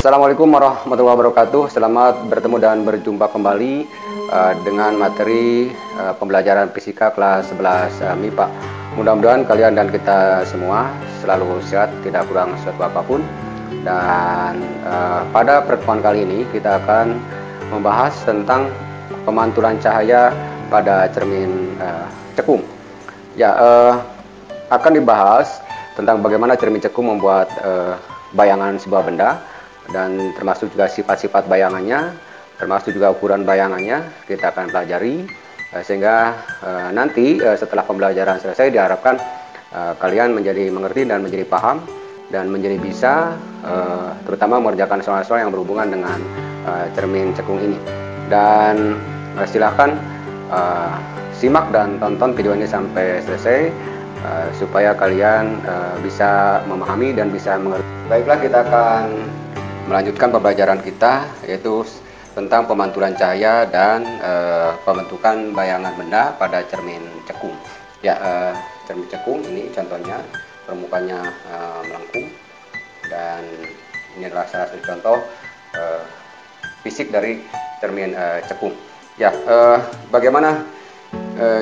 Assalamualaikum warahmatullahi wabarakatuh. Selamat bertemu dan berjumpa kembali dengan materi pembelajaran fisika kelas 11 MIPA. Mudah-mudahan kalian dan kita semua selalu sehat, tidak kurang suatu apapun. Dan pada pertemuan kali ini kita akan membahas tentang pemantulan cahaya pada cermin cekung. Ya, akan dibahas tentang bagaimana cermin cekung membuat bayangan sebuah benda, dan termasuk juga sifat-sifat bayangannya, termasuk juga ukuran bayangannya kita akan pelajari, sehingga nanti setelah pembelajaran selesai diharapkan kalian menjadi mengerti dan menjadi paham dan menjadi bisa terutama mengerjakan soal-soal yang berhubungan dengan cermin cekung ini. Dan silakan simak dan tonton video ini sampai selesai supaya kalian bisa memahami dan bisa mengerti. Baiklah, kita akan melanjutkan pembelajaran kita, yaitu tentang pemantulan cahaya dan pembentukan bayangan benda pada cermin cekung. Ya, cermin cekung ini contohnya permukaannya melengkung, dan ini adalah salah satu contoh fisik dari cermin cekung. Ya, bagaimana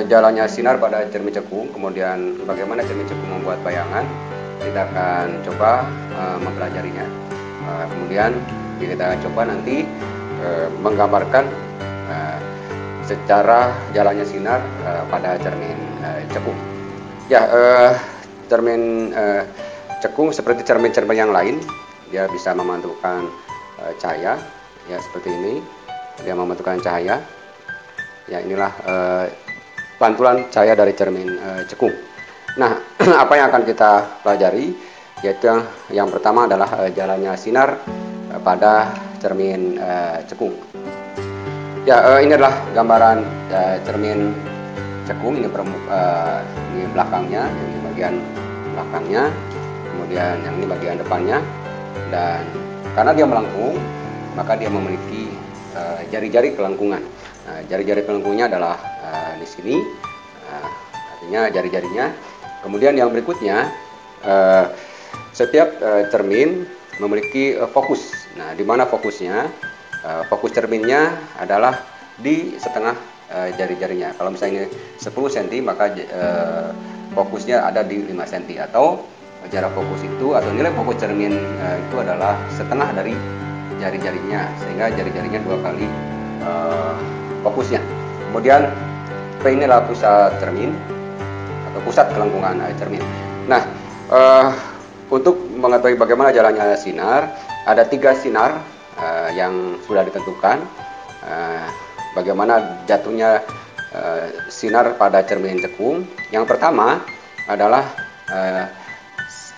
jalannya sinar pada cermin cekung, kemudian bagaimana cermin cekung membuat bayangan, kita akan coba mempelajarinya. Kemudian kita coba nanti menggambarkan secara jalannya sinar pada cermin cekung. Ya, cermin cekung seperti cermin-cermin yang lain, dia bisa memantulkan cahaya, ya seperti ini, dia memantulkan cahaya. Ya, inilah pantulan cahaya dari cermin cekung. Nah, apa yang akan kita pelajari, yaitu yang pertama adalah jalannya sinar pada cermin cekung. Ya, ini adalah gambaran cermin cekung. Ini ini belakangnya, ini bagian belakangnya, kemudian yang ini bagian depannya. Dan karena dia melengkung, maka dia memiliki jari-jari kelengkungan. Nah, jari-jari kelengkungnya adalah di sini, artinya jari-jarinya. Kemudian yang berikutnya, setiap cermin memiliki fokus. Nah, di mana fokusnya? Fokus cerminnya adalah di setengah jari-jarinya. Kalau misalnya 10 cm, maka fokusnya ada di 5 cm, atau jarak fokus itu atau nilai fokus cermin itu adalah setengah dari jari-jarinya, sehingga jari-jarinya 2 kali fokusnya. Kemudian P ini adalah pusat cermin atau pusat kelengkungan cermin. Nah, untuk mengetahui bagaimana jalannya sinar, ada 3 sinar yang sudah ditentukan. Bagaimana jatuhnya sinar pada cermin cekung? Yang pertama adalah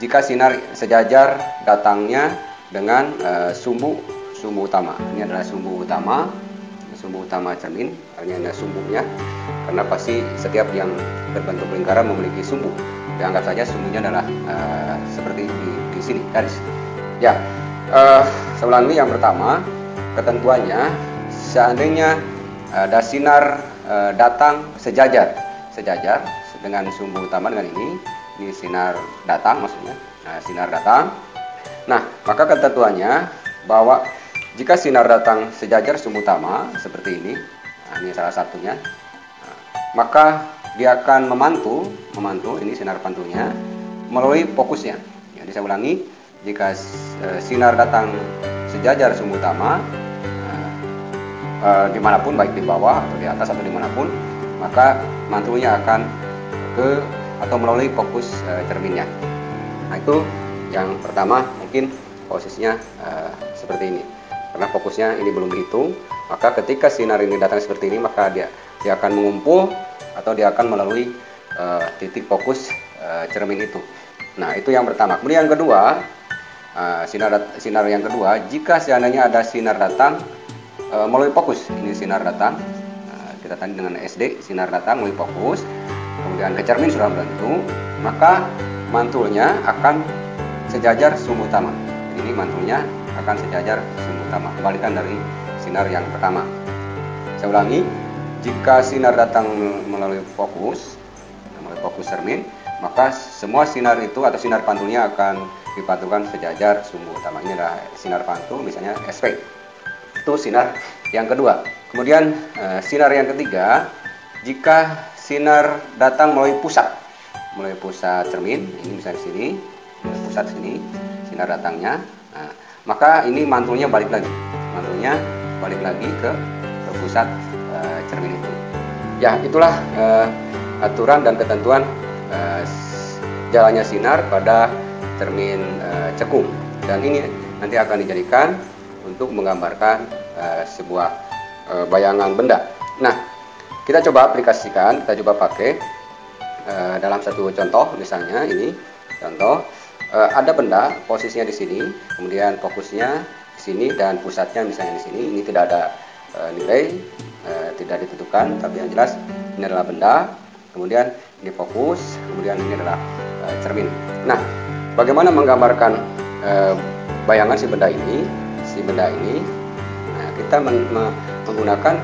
jika sinar sejajar datangnya dengan sumbu utama. Ini adalah sumbu utama cermin, artinya ada sumbunya, karena pasti setiap yang berbentuk lingkaran memiliki sumbu. Dianggap saja sumbunya adalah seperti di sini, garis. Ya, saya ulangi, yang pertama, ketentuannya seandainya ada sinar datang sejajar dengan sumbu utama dengan ini sinar datang maksudnya. Nah, sinar datang. Nah, maka ketentuannya bahwa jika sinar datang sejajar sumbu utama seperti ini, nah, ini salah satunya, nah, maka dia akan memantul ini sinar pantulnya melalui fokusnya. Jadi saya ulangi, jika sinar datang sejajar sumbu utama dimanapun, baik di bawah atau di atas atau dimanapun, maka mantulnya akan atau melalui fokus cerminnya. Nah, itu yang pertama, mungkin posisinya seperti ini. Karena fokusnya ini belum dihitung, maka ketika sinar ini datang seperti ini, maka dia akan mengumpul atau dia akan melalui titik fokus cermin itu. Nah, itu yang pertama. Kemudian yang kedua, sinar yang kedua, jika seandainya ada sinar datang melalui fokus, ini sinar datang, kita tadi dengan SD, sinar datang melalui fokus, kemudian ke cermin sudah berbentuk, maka mantulnya akan sejajar sumbu utama. Ini mantulnya akan sejajar sumbu utama, kebalikan dari sinar yang pertama. Saya ulangi, jika sinar datang melalui fokus cermin, maka semua sinar itu atau sinar pantulnya akan dipantulkan sejajar sumbu utama. Ini adalah sinar pantul, misalnya SP. Itu sinar yang kedua. Kemudian sinar yang ketiga, jika sinar datang melalui pusat cermin, ini misalnya di sini, pusat sini, sinar datangnya, maka ini mantulnya balik lagi ke pusat cermin itu. Ya, itulah aturan dan ketentuan jalannya sinar pada cermin cekung, dan ini nanti akan dijadikan untuk menggambarkan sebuah bayangan benda. Nah, kita coba aplikasikan, kita coba pakai dalam satu contoh. Misalnya ini contoh, ada benda posisinya di sini, kemudian fokusnya di sini dan pusatnya misalnya di sini. Ini tidak ada nilai, tidak ditentukan, tapi yang jelas ini adalah benda. Kemudian ini fokus, kemudian ini adalah cermin. Nah, bagaimana menggambarkan bayangan si benda ini? Nah, kita menggunakan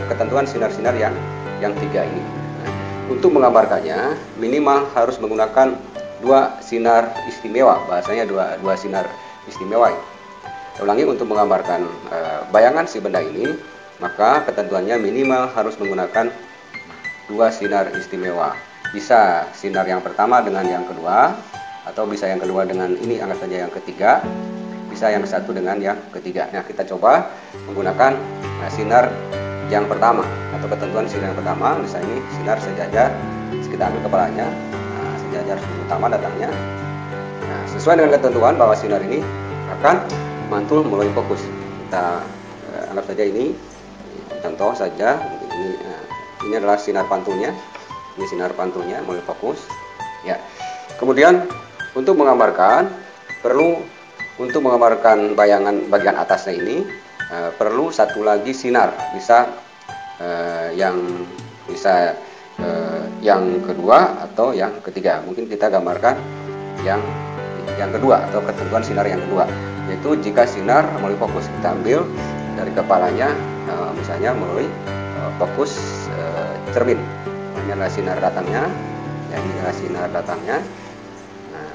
ketentuan sinar-sinar yang tiga ini. Nah, untuk menggambarkannya minimal harus menggunakan dua sinar istimewa, bahasanya dua sinar istimewa. Saya ulangi, untuk menggambarkan bayangan si benda ini, maka ketentuannya minimal harus menggunakan dua sinar istimewa. Bisa sinar yang pertama dengan yang kedua, atau bisa yang kedua dengan ini, anggap saja yang ketiga, bisa yang satu dengan yang ketiga. Nah, kita coba menggunakan sinar yang pertama atau ketentuan sinar yang pertama. Misalnya ini sinar sejajar, kita ambil kepalanya, sejajar sumbu utama datangnya. Nah, sesuai dengan ketentuan bahwa sinar ini akan mantul melalui fokus. Kita anggap saja ini contoh saja. Ini adalah sinar pantulnya. Ini sinar pantulnya melalui fokus. Ya. Kemudian untuk menggambarkan bayangan bagian atasnya ini perlu satu lagi sinar, bisa yang kedua atau yang ketiga. Mungkin kita gambarkan yang kedua atau ketentuan sinar yang kedua, yaitu jika sinar melalui fokus, kita ambil dari kepalanya, misalnya melalui fokus cermin. Ini adalah sinar datangnya. Ini adalah sinar datangnya. Nah,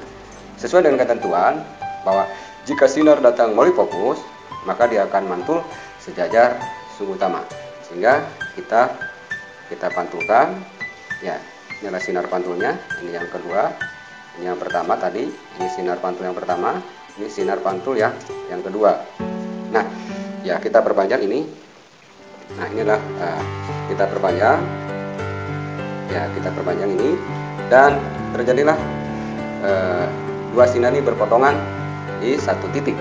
sesuai dengan ketentuan bahwa jika sinar datang melalui fokus, maka dia akan mantul sejajar sumbu utama. Sehingga kita pantulkan. Ya, ini adalah sinar pantulnya. Ini yang kedua. Ini yang pertama tadi. Ini sinar pantul yang pertama. Ini sinar pantul yang kedua. Nah, ya, kita perpanjang ini. Nah, inilah kita perpanjang. Ya, kita perpanjang ini, dan terjadilah dua sinar ini berpotongan di satu titik.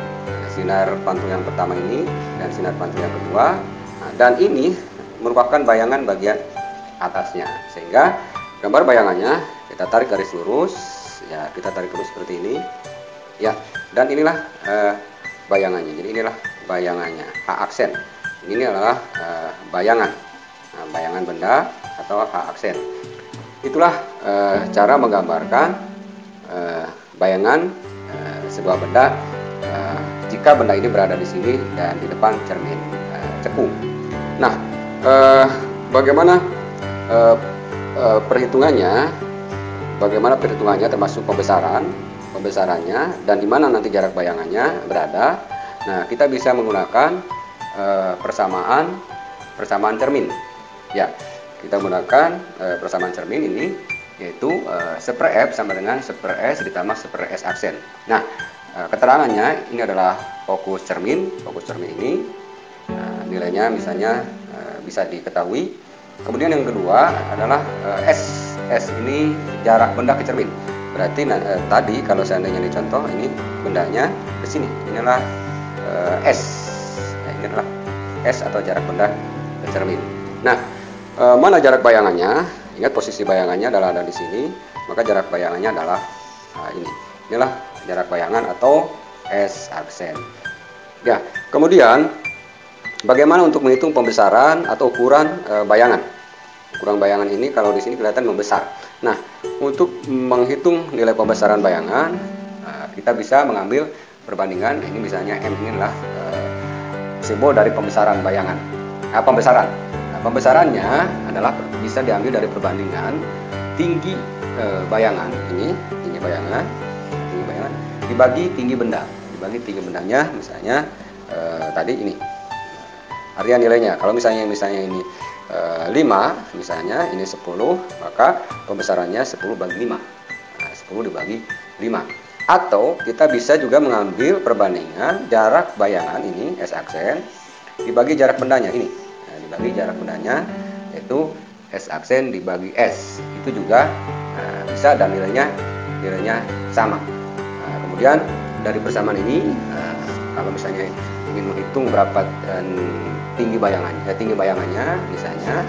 Sinar pantul yang pertama ini dan sinar pantul yang kedua. Nah, dan ini merupakan bayangan bagian atasnya, sehingga gambar bayangannya kita tarik garis lurus. Ya, kita tarik lurus seperti ini. Ya, dan inilah bayangannya. Jadi inilah bayangannya, H aksen. Ini adalah bayangan, bayangan benda atau H aksen. Itulah cara menggambarkan bayangan sebuah benda jika benda ini berada di sini dan di depan cermin cekung. Nah, bagaimana perhitungannya? Bagaimana perhitungannya termasuk pembesarannya, dan di mana nanti jarak bayangannya berada? Nah, kita bisa menggunakan persamaan cermin. Ya, kita menggunakan persamaan cermin ini, yaitu seper F sama dengan seper S ditambah seper S aksen. Nah, keterangannya ini adalah fokus cermin. Fokus cermin ini nilainya misalnya bisa diketahui. Kemudian yang kedua adalah S. S ini jarak benda ke cermin. Berarti tadi kalau seandainya ini contoh, ini bendanya ke sini. Ini adalah S. Nah, ini adalah S atau jarak benda ke cermin. Nah, mana jarak bayangannya? Ingat, posisi bayangannya adalah ada di sini, maka jarak bayangannya adalah ini. Inilah jarak bayangan atau S aksen. Ya, kemudian bagaimana untuk menghitung pembesaran atau ukuran bayangan? Ukuran bayangan ini kalau di sini kelihatan membesar. Nah, untuk menghitung nilai pembesaran bayangan, kita bisa mengambil perbandingan. Ini misalnya M ini adalah simbol dari pembesaran bayangan. Pembesarannya adalah bisa diambil dari perbandingan tinggi bayangan ini, tinggi bayangan dibagi tinggi benda. Dibagi tinggi bendanya misalnya tadi ini. Artinya nilainya, kalau misalnya ini 5, misalnya ini 10, maka pembesarannya 10 bagi 5. Nah, 10 dibagi 5. Atau kita bisa juga mengambil perbandingan jarak bayangan ini S aksen dibagi jarak bendanya ini. Nah, dibagi jarak bendanya yaitu S aksen dibagi S. Itu juga bisa dan nilainya sama. Nah, kemudian dari persamaan ini kalau misalnya ingin menghitung berapa tinggi bayangannya, misalnya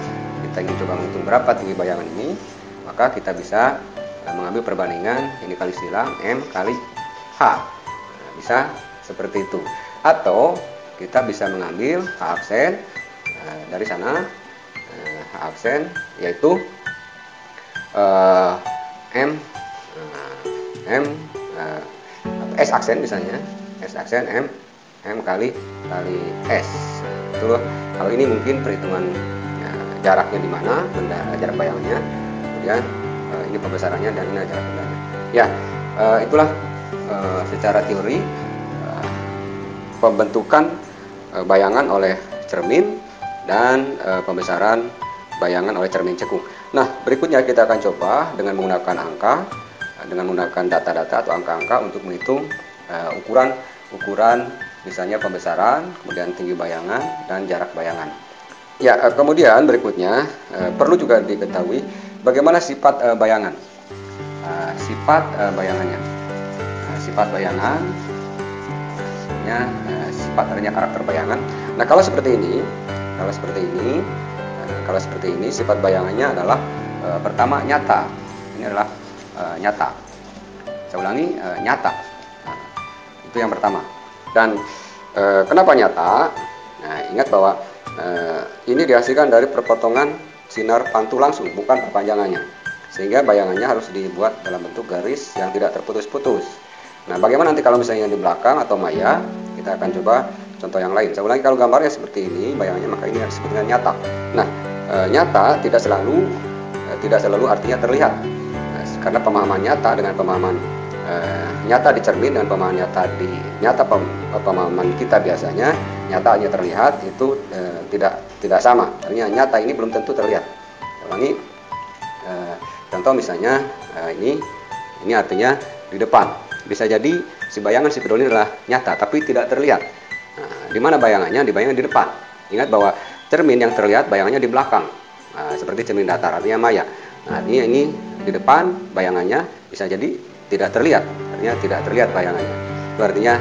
kita ingin coba menghitung berapa tinggi bayangan ini, maka kita bisa mengambil perbandingan ini kali silang M kali H. Nah, bisa seperti itu. Atau kita bisa mengambil H aksen dari sana, H aksen yaitu S aksen misalnya, S aksen M kali S. Itu kalau ini mungkin perhitungan jaraknya di mana, jarak bayangannya, kemudian ini pembesarannya dan ini jarak bendanya. Ya, itulah secara teori pembentukan bayangan oleh cermin dan pembesaran bayangan oleh cermin cekung. Nah, berikutnya kita akan coba dengan menggunakan angka, dengan menggunakan data-data atau angka-angka untuk menghitung ukuran misalnya pembesaran, kemudian tinggi bayangan dan jarak bayangan. Ya, kemudian berikutnya perlu juga diketahui bagaimana sifat bayangan. Sifat bayangannya. Sifat bayangan, sifat artinya karakter bayangan. Nah, kalau seperti ini, sifat bayangannya adalah pertama nyata. Ini adalah nyata. Saya ulangi, nyata. Nah, itu yang pertama. Dan kenapa nyata? Nah, ingat bahwa ini dihasilkan dari perpotongan sinar pantul langsung, bukan perpanjangannya. Sehingga bayangannya harus dibuat dalam bentuk garis yang tidak terputus-putus. Nah, bagaimana nanti kalau misalnya di belakang atau maya? Kita akan coba contoh yang lain. Saya ulangi, kalau gambarnya seperti ini, bayangannya, maka ini disebut dengan nyata. Nah, nyata tidak selalu artinya terlihat. Nah, karena pemahaman nyata dengan pemahaman nyata di cermin dan pemahaman pemahaman kita biasanya nyata hanya terlihat itu tidak sama. Artinya nyata ini belum tentu terlihat. Ulangi, contoh misalnya ini artinya di depan. Bisa jadi si bayangan si peduli adalah nyata tapi tidak terlihat. Nah, di mana bayangannya? Di bayangan di depan. Ingat bahwa cermin yang terlihat bayangannya di belakang. Nah, seperti cermin datar artinya maya. Nah, ini di depan bayangannya bisa jadi tidak terlihat, artinya tidak terlihat bayangannya. Itu artinya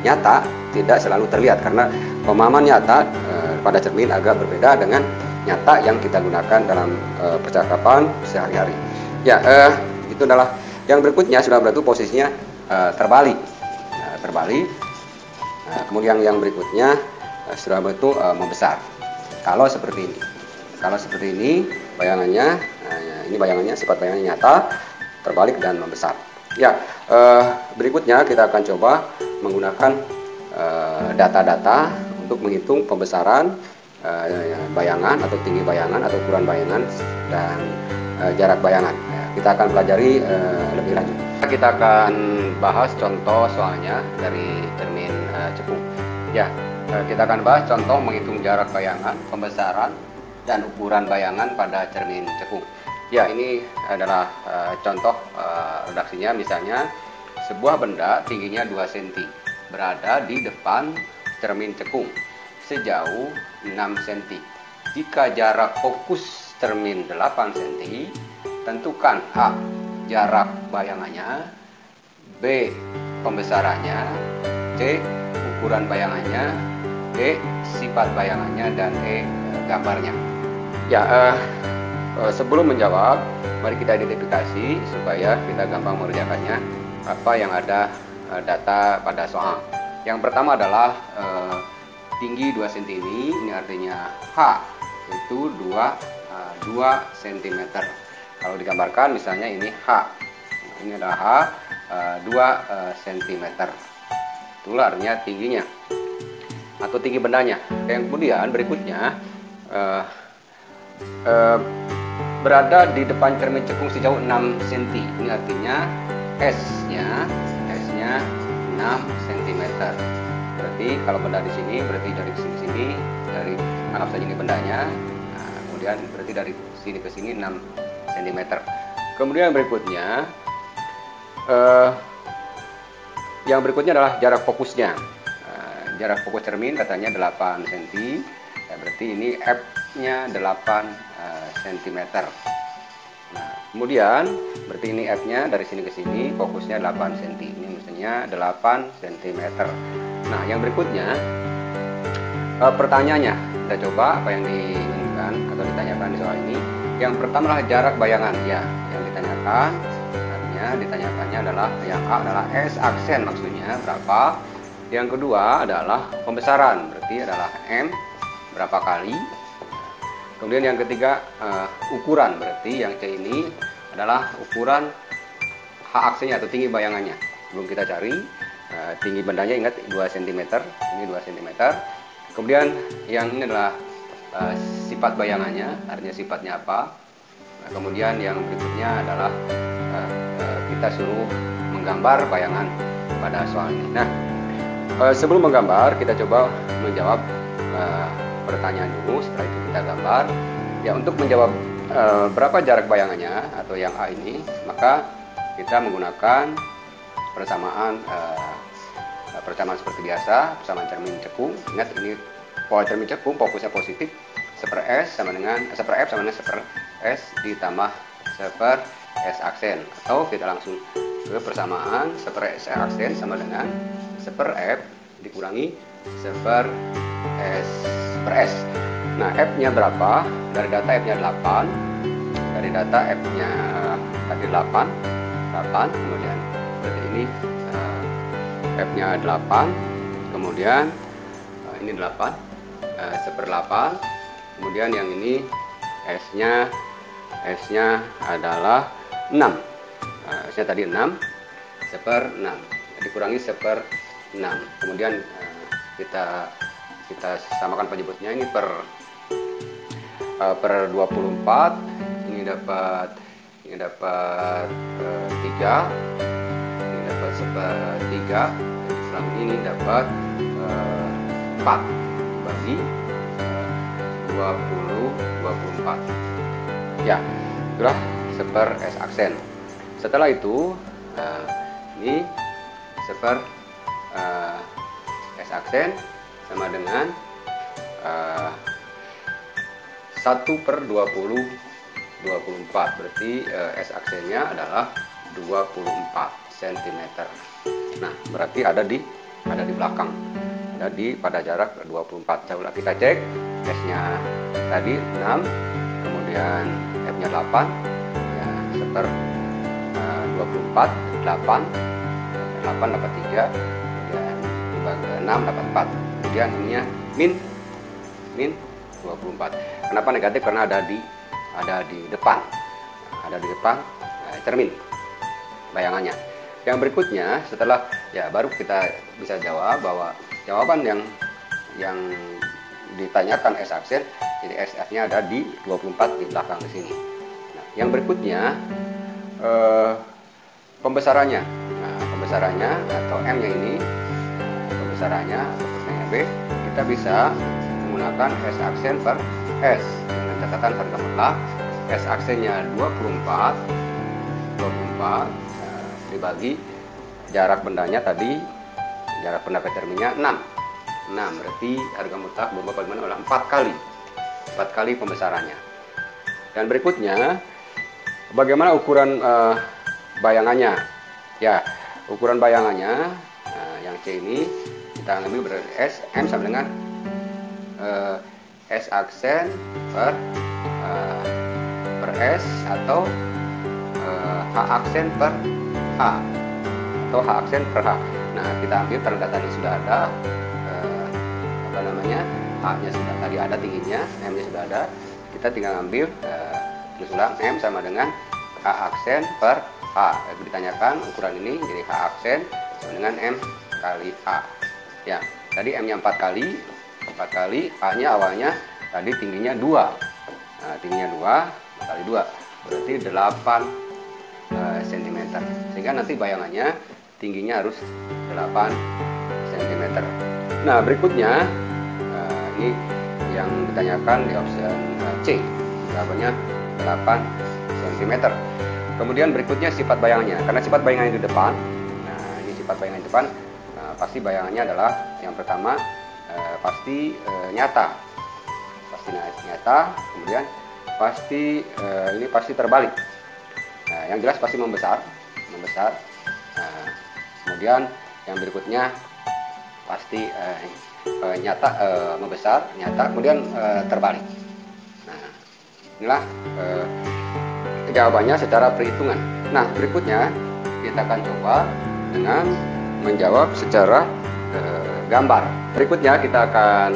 nyata tidak selalu terlihat karena pemahaman nyata pada cermin agak berbeda dengan nyata yang kita gunakan dalam percakapan sehari-hari. Ya, itu adalah yang berikutnya sudah berarti posisinya terbalik. Terbalik. Kemudian yang berikutnya sudah berarti membesar. Kalau seperti ini bayangannya, ini bayangannya, sifat bayangannya nyata, terbalik dan membesar. Ya, berikutnya kita akan coba menggunakan data-data untuk menghitung pembesaran bayangan atau tinggi bayangan atau ukuran bayangan dan jarak bayangan. Kita akan pelajari lebih lanjut. Kita akan bahas contoh soalnya dari cermin cekung. Ya, kita akan bahas contoh menghitung jarak bayangan, pembesaran dan ukuran bayangan pada cermin cekung. Ya, ini adalah contoh redaksinya. Misalnya sebuah benda tingginya 2 cm berada di depan cermin cekung sejauh 6 cm. Jika jarak fokus cermin 8 cm, tentukan A. jarak bayangannya, B. pembesarannya, C. ukuran bayangannya, D. sifat bayangannya, dan E. gambarnya. Ya, sebelum menjawab, mari kita identifikasi supaya kita gampang mengerjakannya apa yang ada data pada soal. Yang pertama adalah tinggi 2 cm ini artinya H itu 2 cm. Kalau digambarkan misalnya ini H. Ini adalah H 2 cm. Itulah artinya tingginya atau tinggi bendanya. Yang kemudian berikutnya berada di depan cermin cekung sejauh 6 cm. Ini artinya tingginya 6 cm. Berarti kalau benda di sini, berarti dari sini ke sini, dari anggap saja ini bendanya. Nah, kemudian berarti dari sini ke sini 6 cm. Kemudian yang berikutnya adalah jarak fokusnya. Jarak fokus cermin katanya 8 cm. Ya, berarti ini F-nya 8 cm. Nah, kemudian berarti ini F-nya dari sini ke sini, fokusnya 8 cm. Ini mestinya 8 cm. Nah, yang berikutnya pertanyaannya, kita coba apa yang diinginkan atau ditanyakan di soal ini. Yang pertama adalah jarak bayangan. Ya, yang ditanyakan, artinya ditanyakannya adalah yang A adalah S aksen, maksudnya berapa. Yang kedua adalah pembesaran, berarti adalah M berapa kali. Kemudian yang ketiga ukuran, berarti yang C ini adalah ukuran H aksennya atau tinggi bayangannya. Belum kita cari tinggi bendanya, ingat 2 cm, ini 2 cm. Kemudian yang ini adalah sifat bayangannya, artinya sifatnya apa. Nah, kemudian yang berikutnya adalah kita suruh menggambar bayangan pada soal ini. Nah, sebelum menggambar, kita coba menjawab pertanyaan dulu. Setelah itu kita gambar. Ya, untuk menjawab berapa jarak bayangannya atau yang A ini, maka kita menggunakan persamaan seperti biasa, persamaan cermin cekung. Ingat, ini pola cermin cekung fokusnya positif. 1/S sama dengan 1/F sama dengan 1/S ditambah 1/S aksen, atau kita langsung ke persamaan 1/S aksen sama dengan 1/F dikurangi 1/S. Nah, F-nya berapa? Dari data F-nya 8. Dari data F-nya tadi 8. Kemudian berarti ini F-nya 8. Kemudian ini 8. 1/8. Kemudian yang ini S-nya adalah 6. S-nya tadi 6. 1/6. Dikurangi 1/6. Kemudian kita samakan penyebutnya, ini per 24. Ini dapat 3. Ini dapat 1/3. Ini dapat 4 bagi 24. Ya, itulah 1/S aksen. Setelah itu ini 1/S aksen sama dengan 1/20/24. Berarti S aksennya adalah 24 cm. Nah, berarti ada di belakang, ada pada jarak 24. Coba kita cek. S-nya tadi 6, kemudian F-nya 8, ya, 1/24, 8 dapat 3, kemudian dibagi 6 dapat 4. Kemudian ininya min 24. Kenapa negatif? Karena ada di depan. Cermin bayangannya. Yang berikutnya, setelah baru kita bisa jawab bahwa jawaban yang ditanyakan S aksen, jadi SF-nya ada di 24 di belakang di sini. Nah, yang berikutnya pembesarannya. Nah, pembesarannya atau M-nya ini, pembesarannya atau persennya B, kita bisa menggunakan S aksen per S dengan catatan harga mutlak. S aksennya 24 dibagi jarak bendanya tadi, jarak benda ke cerminnya 6. Berarti harga mutlak berupa bagaimana adalah 4 kali pembesarannya. Dan berikutnya, bagaimana ukuran bayangannya? Ya, ukuran bayangannya yang C ini kita ambil berarti S M sama dengan S aksen per S atau H aksen per H atau H aksen per H. Nah, kita ambil karena datanya sudah ada, H-nya sudah tadi ada tingginya, M-nya sudah ada. Kita tinggal ambil tulis ulang M sama dengan H aksen per H. Itu ditanyakan ukuran ini, jadi H aksen sama dengan M kali H. Ya, tadi M-nya 4 kali, H-nya awalnya tadi tingginya 2. Nah, tingginya 2 kali 2 berarti 8 cm. Sehingga nanti bayangannya tingginya harus 8 cm. Nah, berikutnya ini yang ditanyakan di option C, berapanya 8 cm. Kemudian berikutnya sifat bayangannya, karena sifat bayangannya di depan. Nah, ini sifat bayangan di depan, pasti bayangannya adalah yang pertama pasti nyata, kemudian pasti ini pasti terbalik. Nah, yang jelas pasti membesar. Nah, kemudian yang berikutnya pasti nyata, membesar, nyata, kemudian terbalik. Nah, inilah jawabannya secara perhitungan. Nah, berikutnya kita akan coba dengan menjawab secara gambar. Berikutnya kita akan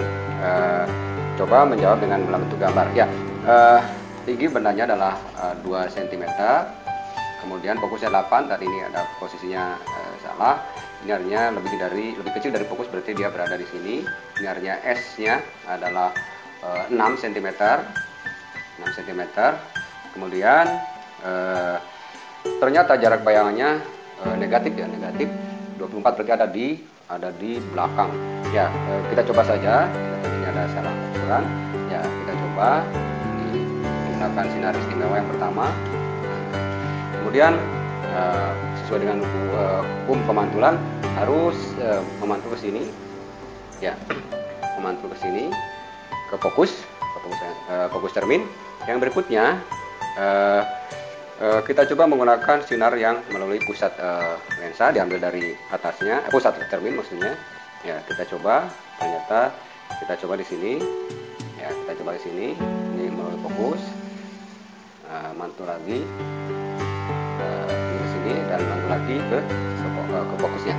coba menjawab dengan dalam bentuk gambar. Ya, tinggi bendanya adalah 2 cm. Kemudian fokusnya 8. Tadi ini ada posisinya salah. Ini artinya lebih kecil dari fokus, berarti dia berada di sini. Ini artinya S-nya adalah 6 cm. 6 cm. Kemudian ternyata jarak bayangannya negatif ya, negatif 24, berarti ada di belakang. Ya, kita coba saja. Ini ada salah ukuran. Ya, kita coba menggunakan sinar istimewa yang pertama. Kemudian sesuai dengan hukum pemantulan harus memantul ke sini. Ya, memantul ke sini, ke fokus cermin. Yang berikutnya kita coba menggunakan sinar yang melalui pusat lensa, diambil dari atasnya, pusat cermin maksudnya. Ya, kita coba, ternyata kita coba di sini. Ya, kita coba di sini. Ini melalui fokus, mantul lagi di sini dan mantul lagi ke fokusnya.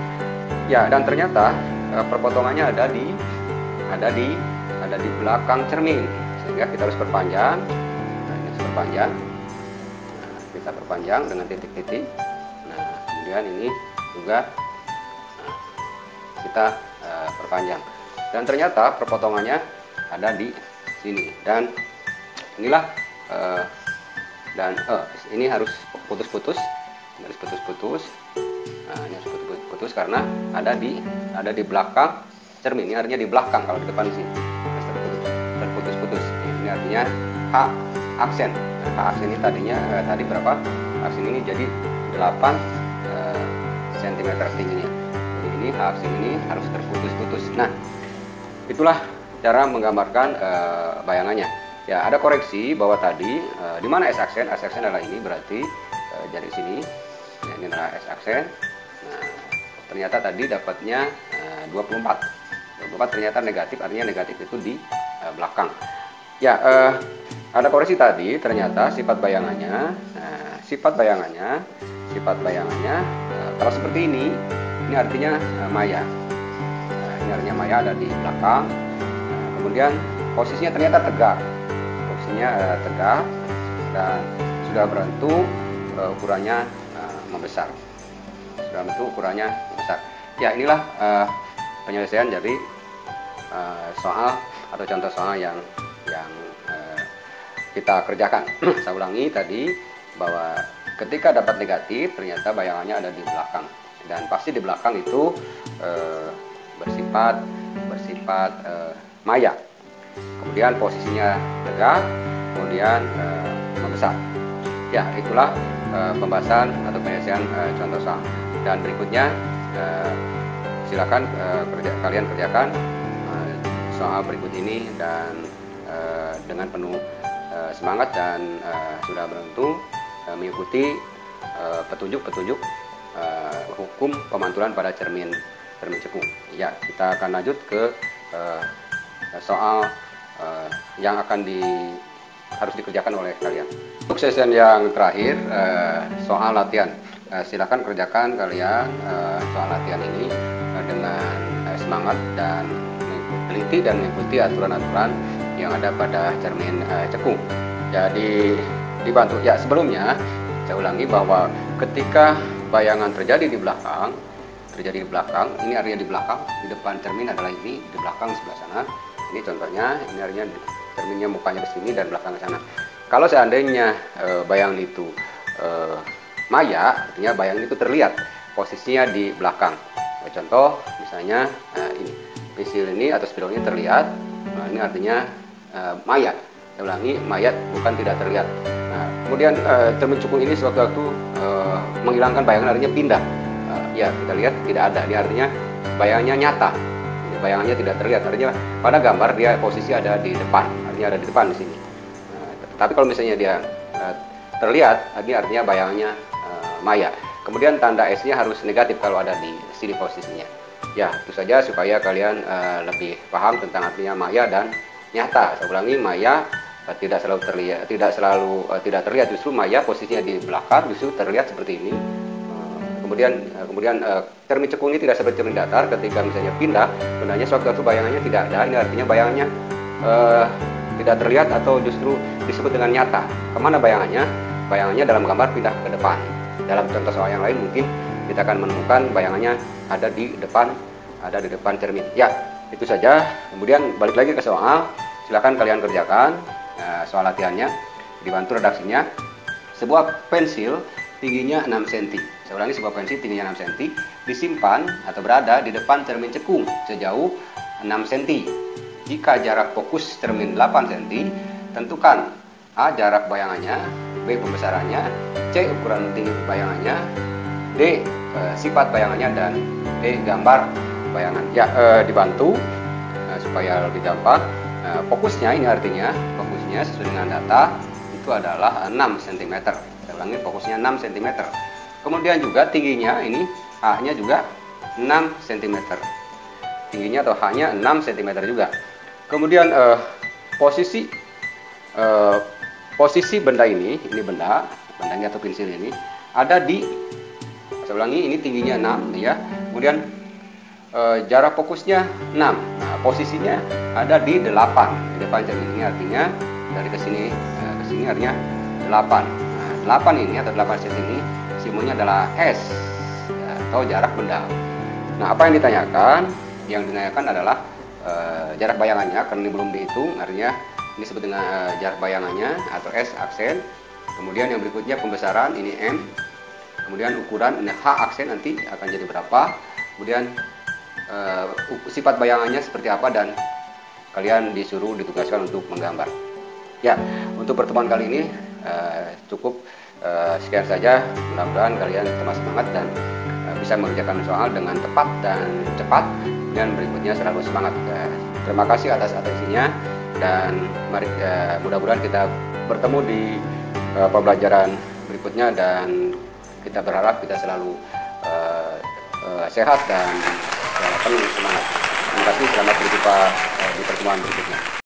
Ya, dan ternyata perpotongannya ada di belakang cermin, sehingga kita harus perpanjang. Nah, ini harus perpanjang. Kita perpanjang dengan titik-titik. Nah, kemudian ini juga kita perpanjang, dan ternyata perpotongannya ada di sini, dan inilah ini harus putus-putus. Nah, ini harus putus-putus karena ada di belakang cermin. Ini artinya di belakang, kalau di depan sini terputus-putus. Ini artinya H aksen. H aksen ini tadi berapa? Aksen ini jadi 8 cm tingginya. Jadi ini H aksen ini harus terputus-putus. Nah, itulah cara menggambarkan bayangannya. Ya, ada koreksi bahwa tadi di mana S aksen? S aksen adalah ini, berarti dari sini. Ya, ini adalah S aksen. Nah, ternyata tadi dapatnya 24. 24 ternyata negatif, artinya negatif itu di belakang. Ya, ada koreksi tadi, ternyata sifat bayangannya kalau seperti ini artinya maya. Ini artinya maya ada di belakang. Kemudian posisinya ternyata tegak, dan sudah berhentu ukurannya membesar. Ya, inilah penyelesaian dari soal atau contoh soal yang kita kerjakan. Saya ulangi tadi bahwa ketika dapat negatif ternyata bayangannya ada di belakang, dan pasti di belakang itu bersifat maya. Kemudian posisinya tegak, kemudian membesar. Ya, itulah pembahasan atau penyelesaian contoh soal. Dan berikutnya silakan kalian kerjakan soal berikut ini dan dengan penuh semangat dan sudah beruntung mengikuti petunjuk-petunjuk hukum pemantulan pada cermin cekung. Ya, kita akan lanjut ke soal yang harus dikerjakan oleh kalian. Untuk sesi yang terakhir, soal latihan. Silakan kerjakan kalian soal latihan ini dengan semangat dan teliti dan mengikuti aturan-aturan yang ada pada cermin cekung. Jadi dibantu. Ya, sebelumnya saya ulangi bahwa ketika bayangan terjadi di belakang, ini artinya di belakang, di depan cermin adalah ini, di belakang sebelah sana. Ini contohnya, ini artinya cerminnya mukanya ke sini dan belakang ke sana. Kalau seandainya bayangan itu maya, artinya bayangan itu terlihat posisinya di belakang. Contoh misalnya ini pensil ini atau spidol ini terlihat, ini artinya mayat. Saya ulangi, mayat bukan tidak terlihat. Nah, kemudian cermin cekung ini sewaktu-waktu menghilangkan bayangan, artinya pindah. Ya, kita lihat tidak ada, ini artinya bayangannya nyata. Bayangannya tidak terlihat, artinya pada gambar dia posisi ada di depan, artinya ada di depan di sini. Tapi kalau misalnya dia terlihat, ini artinya bayangannya maya. Kemudian tanda S-nya harus negatif kalau ada di sini posisinya. Ya, itu saja supaya kalian lebih paham tentang artinya maya dan nyata. Saya ulangi, maya tidak selalu terlihat, tidak terlihat, justru maya posisinya di belakang, justru terlihat seperti ini. Kemudian cermin cekung ini tidak seperti cermin datar. Ketika misalnya pindah, sebenarnya suatu bayangannya tidak ada. Ini artinya bayangannya tidak terlihat atau justru disebut dengan nyata. Kemana bayangannya? Bayangannya dalam gambar pindah ke depan. Dalam contoh soal yang lain mungkin kita akan menemukan bayangannya ada di depan cermin. Ya, itu saja. Kemudian balik lagi ke soal. Silakan kalian kerjakan soal latihannya, dibantu redaksinya. Sebuah pensil tingginya 6 cm. Saya ulangi, sebuah pensil tingginya 6 cm disimpan atau berada di depan cermin cekung sejauh 6 cm. Jika jarak fokus cermin 8 cm, tentukan A. jarak bayangannya, B. pembesarannya, C. ukuran tinggi bayangannya, D. sifat bayangannya, dan E. gambar bayangan. Ya, dibantu supaya lebih gampang. Fokusnya ini artinya, fokusnya sesuai dengan data itu adalah 6 cm. Saya ulangi, fokusnya 6 cm. Kemudian juga tingginya ini, A-nya juga 6 cm. Tingginya atau H-nya 6 cm juga. Kemudian posisi benda ini bandanya atau pensil ini ada di, saya ulangi, ini tingginya 6 ya. Kemudian jarak fokusnya 6. Nah, posisinya ada di 8 di depan cermin ini, artinya dari ke sini artinya 8. Nah, 8 ini atau 8 cm ini simbolnya adalah S atau jarak benda. Nah, apa yang ditanyakan? Yang ditanyakan adalah jarak bayangannya, karena ini belum dihitung, artinya ini disebut dengan jarak bayangannya atau S aksen. Kemudian yang berikutnya pembesaran, ini M. Kemudian ukuran, ini H aksen, nanti akan jadi berapa. Kemudian sifat bayangannya seperti apa, dan kalian ditugaskan untuk menggambar. Ya, untuk pertemuan kali ini cukup sekian saja. Mudah-mudahan kalian tetap semangat dan bisa mengerjakan soal dengan tepat dan cepat. Dan berikutnya selalu semangat. Terima kasih atas atensinya, dan mari mudah-mudahan kita bertemu di pembelajaran berikutnya, dan kita berharap kita selalu sehat dan penuh semangat. Terima kasih, selamat berjumpa di pertemuan berikutnya.